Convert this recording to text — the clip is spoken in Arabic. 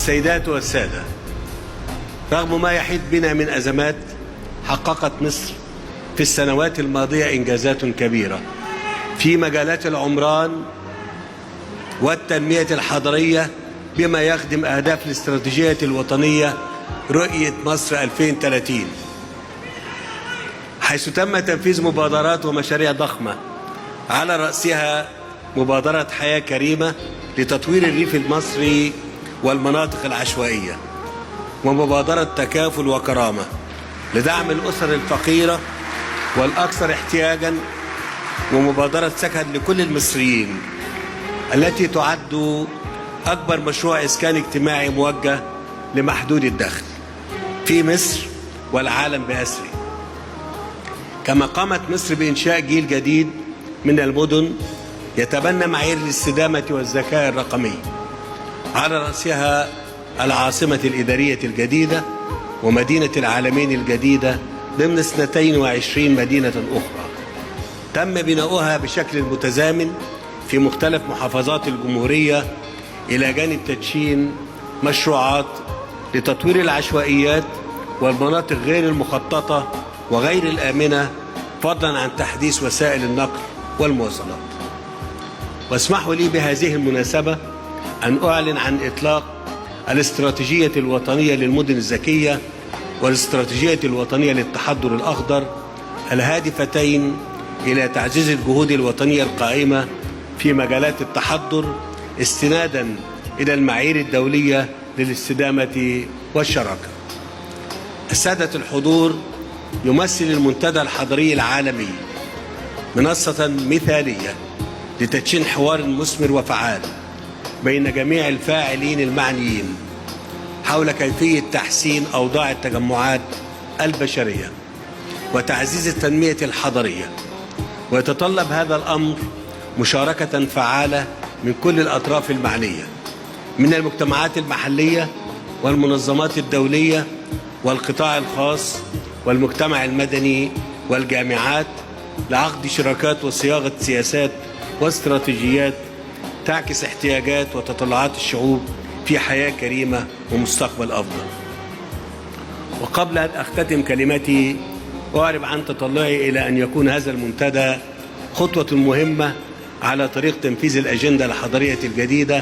السيدات والسادة، رغم ما يحيط بنا من أزمات، حققت مصر في السنوات الماضية إنجازات كبيرة في مجالات العمران والتنمية الحضرية بما يخدم أهداف الاستراتيجية الوطنية رؤية مصر 2030، حيث تم تنفيذ مبادرات ومشاريع ضخمة، على رأسها مبادرة حياة كريمة لتطوير الريف المصري والمناطق العشوائية، ومبادرة تكافل وكرامة لدعم الأسر الفقيرة والأكثر احتياجاً، ومبادرة سكن لكل المصريين التي تعد أكبر مشروع إسكان اجتماعي موجه لمحدود الدخل في مصر والعالم بأسره. كما قامت مصر بإنشاء جيل جديد من المدن يتبنى معايير الاستدامة والذكاء الرقمي، على رأسها العاصمة الإدارية الجديدة ومدينة العالمين الجديدة ضمن 22 مدينة أخرى تم بناؤها بشكل متزامن في مختلف محافظات الجمهورية، إلى جانب تدشين مشروعات لتطوير العشوائيات والمناطق غير المخططة وغير الآمنة، فضلا عن تحديث وسائل النقل والمواصلات. واسمحوا لي بهذه المناسبة أن أعلن عن إطلاق الاستراتيجية الوطنية للمدن الذكية والاستراتيجية الوطنية للتحضر الأخضر، الهادفتين إلى تعزيز الجهود الوطنية القائمة في مجالات التحضر استناداً إلى المعايير الدولية للاستدامة والشراكة. السادة الحضور، يمثل المنتدى الحضري العالمي منصة مثالية لتدشين حوار مثمر وفعال بين جميع الفاعلين المعنيين حول كيفية تحسين أوضاع التجمعات البشرية وتعزيز التنمية الحضرية، ويتطلب هذا الأمر مشاركة فعالة من كل الأطراف المعنية، من المجتمعات المحلية والمنظمات الدولية والقطاع الخاص والمجتمع المدني والجامعات، لعقد شراكات وصياغة سياسات واستراتيجيات تعكس احتياجات وتطلعات الشعوب في حياة كريمة ومستقبل أفضل. وقبل أن أختتم كلمتي، أعرب عن تطلعي إلى أن يكون هذا المنتدى خطوة مهمة على طريق تنفيذ الأجندة الحضرية الجديدة